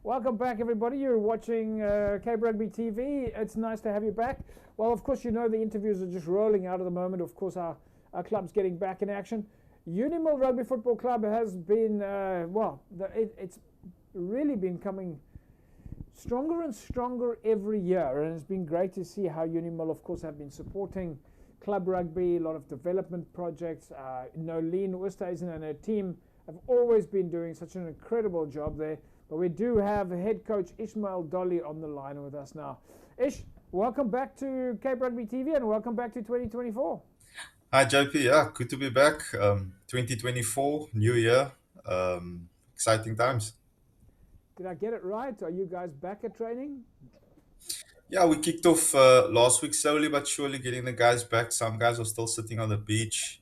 Welcome back, everybody. You're watching Cape Rugby TV. It's nice to have you back. Well, of course, you know the interviews are just rolling out at the moment. Of course, our club's getting back in action. Unil Rugby Football Club has been, it's really been coming stronger and stronger every year. And it's been great to see how Unil, of course, have been supporting club rugby, a lot of development projects. Nolene Oosthuizen and her team have always been doing such an incredible job there. But we do have head coach Isma-eel Dollie on the line with us now. Ish, welcome back to Cape Rugby TV and welcome back to 2024. Hi JP, yeah, good to be back. 2024, new year, exciting times. Did I get it right? Are you guys back at training? Yeah, we kicked off last week slowly but surely getting the guys back. Some guys are still sitting on the beach.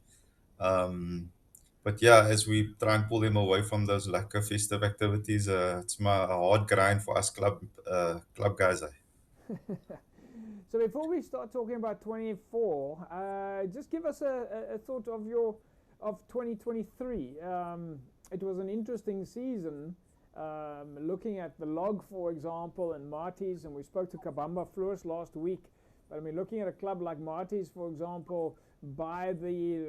But yeah, as we try and pull them away from those lack of festive activities, it's a hard grind for us club guys. So before we start talking about 24, just give us a thought of 2023. It was an interesting season. Looking at the log, for example, and Marty's, and we spoke to Kabamba Floors last week. But I mean, looking at a club like Marty's, for example, by the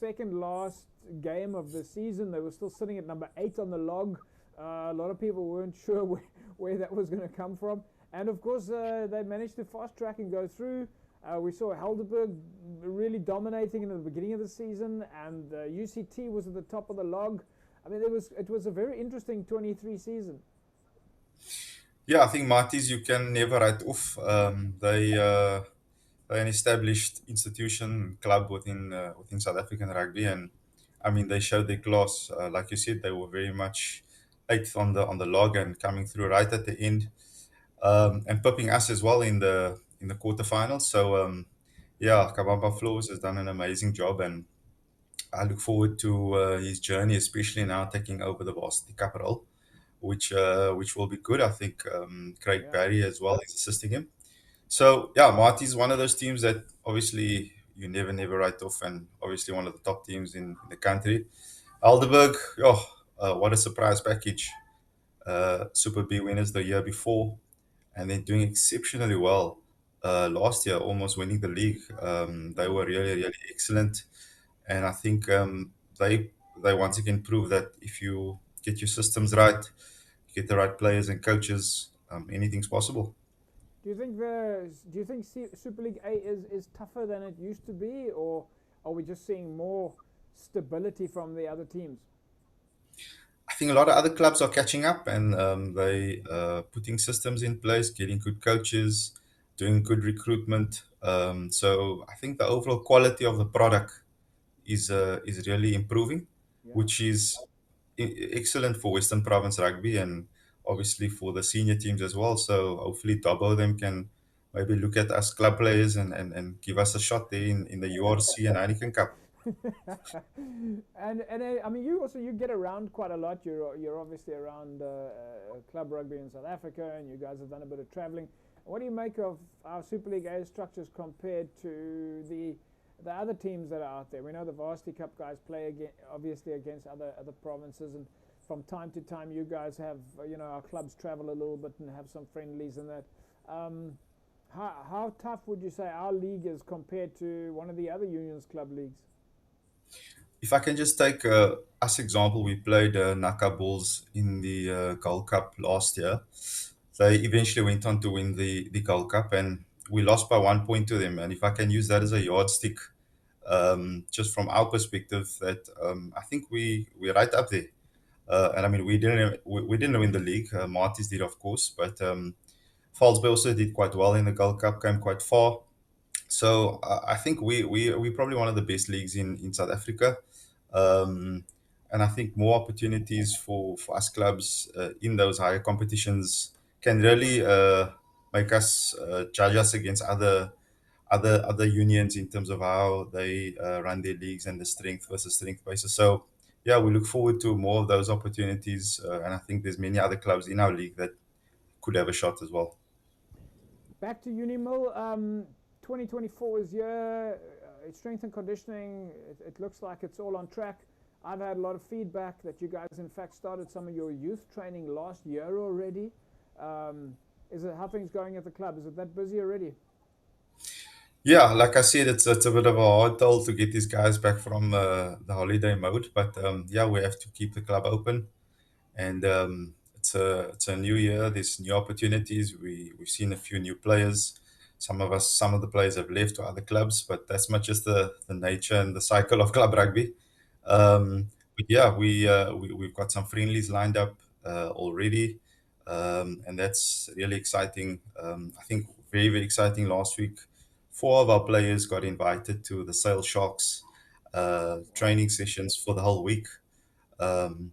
second last game of the season, they were still sitting at number 8 on the log. A lot of people weren't sure where that was going to come from. And of course, they managed to fast track and go through. We saw Helderberg really dominating in the beginning of the season, and UCT was at the top of the log. I mean, it was a very interesting 23 season. Yeah, I think Marty's you can never write off. They're an established institution club within South African rugby, and I mean they showed their class. Like you said, they were very much eighth on the log and coming through right at the end, and pipping us as well in the quarterfinals. So yeah, Kabamba Flows has done an amazing job, and I look forward to his journey, especially now taking over the Varsity Cup role, which will be good. I think Craig Yeah. Barry as well is assisting him. So yeah, Marty's one of those teams that obviously you never write off, and obviously one of the top teams in the country. Alderberg, oh, what a surprise package! Super B winners the year before, and then doing exceptionally well last year, almost winning the league. They were really excellent, and I think they once again prove that if you get your systems right, you get the right players and coaches, anything's possible. Do you think Super League A is tougher than it used to be, or are we just seeing more stability from the other teams? I think a lot of other clubs are catching up, and they putting systems in place, getting good coaches, doing good recruitment. So I think the overall quality of the product is really improving, Yeah. which is excellent for Western Province rugby and obviously for the senior teams as well. So hopefully Dabo them can maybe look at us club players and give us a shot there in the URC and Heineken Cup. And I mean, you get around quite a lot. You're obviously around club rugby in South Africa, and you guys have done a bit of traveling. What do you make of our Super League A structures compared to the other teams that are out there? We know the Varsity Cup guys play obviously against other provinces, and from time to time you guys have our clubs travel a little bit and have some friendlies and that. Um, how tough would you say our league is compared to one of the other unions club leagues? If I can just take us example, we played Naka Bulls in the Gold Cup last year. They eventually went on to win the Gold Cup, and we lost by 1 point to them. And if I can use that as a yardstick, just from our perspective, that I think we're right up there. And I mean, we didn't win the league. Marty's did, of course, but Falsby also did quite well in the Gold Cup, came quite far. So I think we're probably one of the best leagues in South Africa. Um, and I think more opportunities for us clubs in those higher competitions can really make us judge us against other unions in terms of how they run their leagues and the strength versus strength basis. So yeah, we look forward to more of those opportunities, and I think there's many other clubs in our league that could have a shot as well. Back to Unimil. 2024 is year. Strength and conditioning. It looks like it's all on track. I've had a lot of feedback that you guys, in fact, started some of your youth training last year already. Um, is it how things going at the club? Is it that busy already? Yeah, like I said, it's a bit of a hard toll to get these guys back from the holiday mode, but yeah, we have to keep the club open, and it's a new year. There's new opportunities. We've seen a few new players. Some of the players have left to other clubs, but that's much just the nature and the cycle of club rugby. But yeah, we've got some friendlies lined up already, and that's really exciting. I think very exciting. Last week, four of our players got invited to the Sail Sharks Wow. training sessions for the whole week. Um,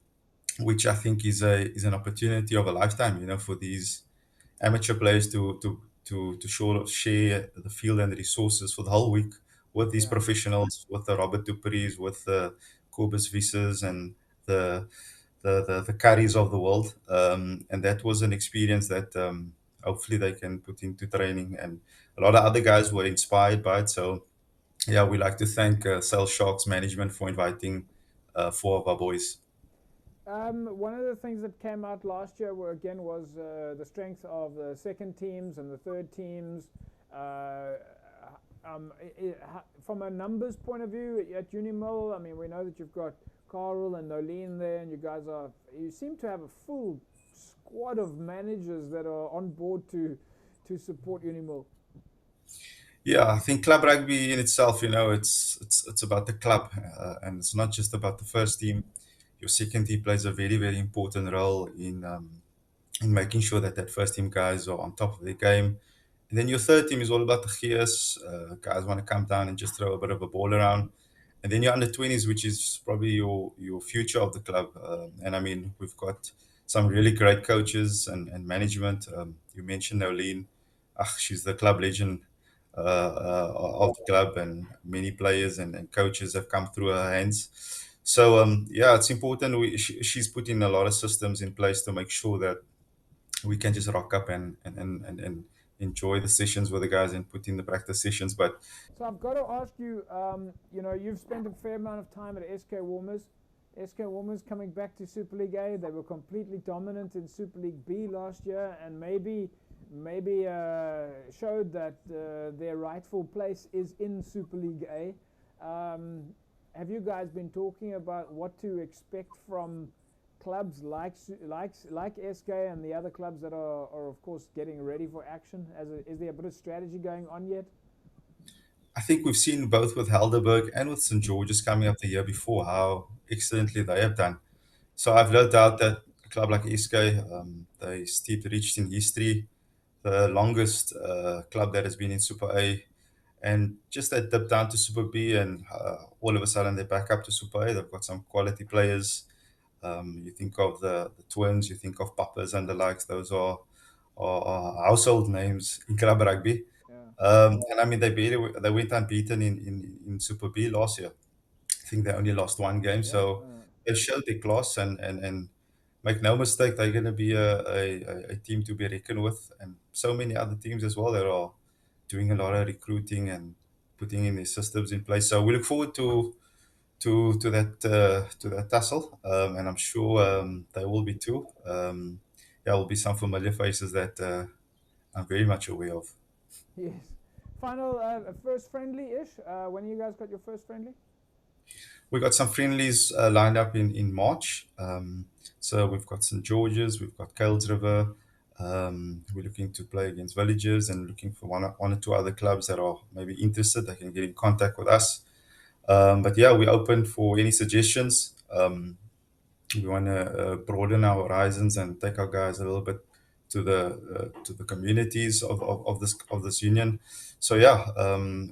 which I think is an opportunity of a lifetime, for these amateur players to share the field and the resources for the whole week with these Yeah. professionals, with the Robert Duprees, with the Corbus Visas, and the the carries of the world. And that was an experience that hopefully they can put into training. And a lot of other guys were inspired by it. So yeah, we like to thank Cell Sharks management for inviting four of our boys. One of the things that came out last year were, again, was the strength of the second teams and the third teams. Uh, from a numbers point of view at Unimil, I mean, we know that you've got Carl and Nolene there, and you seem to have a full squad of managers that are on board to support Unimil. Yeah, I think club rugby in itself, it's about the club, and it's not just about the first team. Your second team plays a very important role in making sure that that first team guys are on top of their game. And then your third team is all about the gears. Guys want to come down and just throw a bit of a ball around. And then your under 20s, which is probably your future of the club. And I mean, we've got some really great coaches and management. You mentioned Nolene. She's the club legend of the club, and many players and coaches have come through her hands. So yeah, it's important. She's put in a lot of systems in place to make sure that we can just rock up and enjoy the sessions with the guys and put in the practice sessions. But So I've got to ask you, you've spent a fair amount of time at SK Warmers. SK Warmers coming back to Super League A. They were completely dominant in Super League B last year, and maybe showed that their rightful place is in Super League A. Um, have you guys been talking about what to expect from clubs like SK and the other clubs that are of course getting ready for action? Is there a bit of strategy going on yet? I think we've seen both with Helderberg and with St George's coming up the year before how excellently they have done. So I've no doubt that a club like SK, they steeped rich in history, the longest club that has been in Super A, and just that dip down to Super B, and all of a sudden they're back up to Super A. They've got some quality players. You think of the Twins, you think of Papas and the likes. Those are household names in club rugby. Yeah, And I mean, they went unbeaten in Super B last year. I think they only lost one game, yeah. so they showed their class, and make no mistake, they're going to be a team to be reckoned with, and so many other teams as well that are doing a lot of recruiting and putting in their systems in place. So we look forward to that tussle, and I'm sure they will be too. There will be some familiar faces that I'm very much aware of. Yes. Final first friendly ish. When you guys got your first friendly? We got some friendlies lined up in March. So we've got St George's, we've got Kales River. We're looking to play against Villages and looking for one or two other clubs that are maybe interested. They can get in contact with us. But yeah, we're open for any suggestions. We want to broaden our horizons and take our guys a little bit to the communities of this union. So yeah,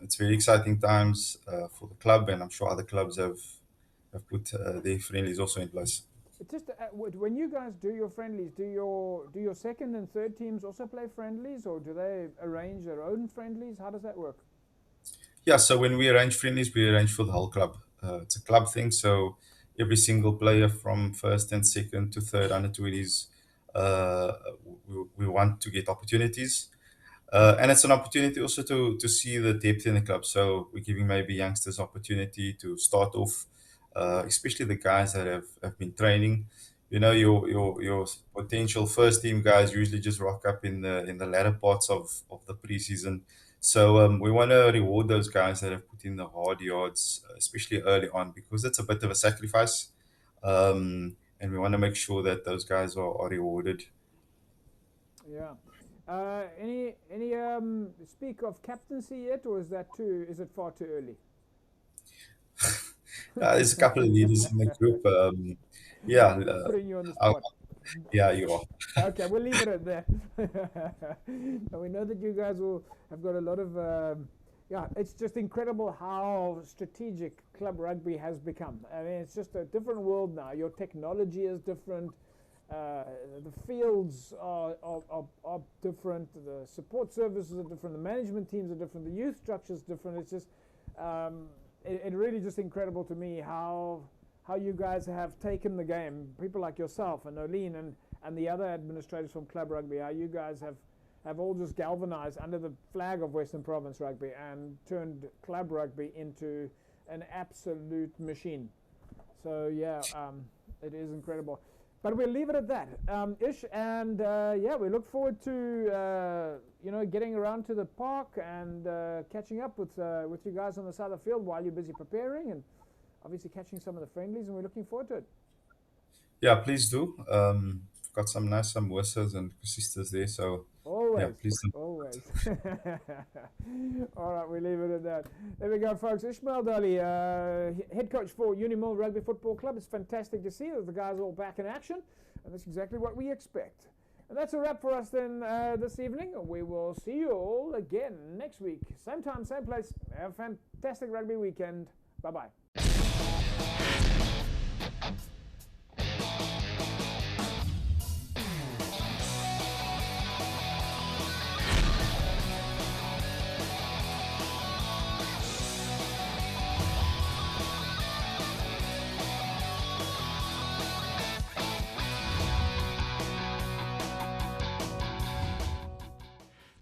it's very exciting times for the club, and I'm sure other clubs have put their friendlies also in place. Just when you guys do your friendlies, do your second and third teams also play friendlies, or do they arrange their own friendlies? How does that work? Yeah, so when we arrange friendlies, we arrange for the whole club. It's a club thing, so every single player from first and second to third under 20s, uh, we want to get opportunities. And it's an opportunity also to see the depth in the club. So we're giving maybe youngsters opportunity to start off. especially the guys that have been training. You know, your potential first team guys usually just rock up in the latter parts of the preseason. So we want to reward those guys that have put in the hard yards, especially early on, because it's a bit of a sacrifice. And we want to make sure that those guys are rewarded. Yeah. Any speak of captaincy yet, or is it far too early? There's a couple of leaders in the group. Yeah, Putting you on the I'll, spot. yeah, you are. Okay, we'll leave it at that. And we know that you guys will have got a lot of. Yeah, it's just incredible how strategic club rugby has become. I mean, it's just a different world now. Your technology is different. The fields are different. The support services are different. The management teams are different. The youth structure is different. It's just it really just incredible to me how you guys have taken the game. People like yourself and Nolene and the other administrators from Club Rugby. How you guys have all just galvanized under the flag of Western Province Rugby and turned Club Rugby into an absolute machine. So yeah, it is incredible. But we'll leave it at that, Ish. And yeah, we look forward to getting around to the park and catching up with you guys on the side of the field while you're busy preparing, and obviously catching some of the friendlies. And we're looking forward to it. Yeah, please do. Got some nice Samosas and sisters there, so yeah, Always, please do. always. All right, we leave it at that. There we go, folks. Isma-eel Dollie, head coach for Unil Rugby Football Club. It's fantastic to see that the guys are all back in action, and that's exactly what we expect. And that's a wrap for us then this evening. We will see you all again next week. Same time, same place. Have a fantastic rugby weekend. Bye-bye.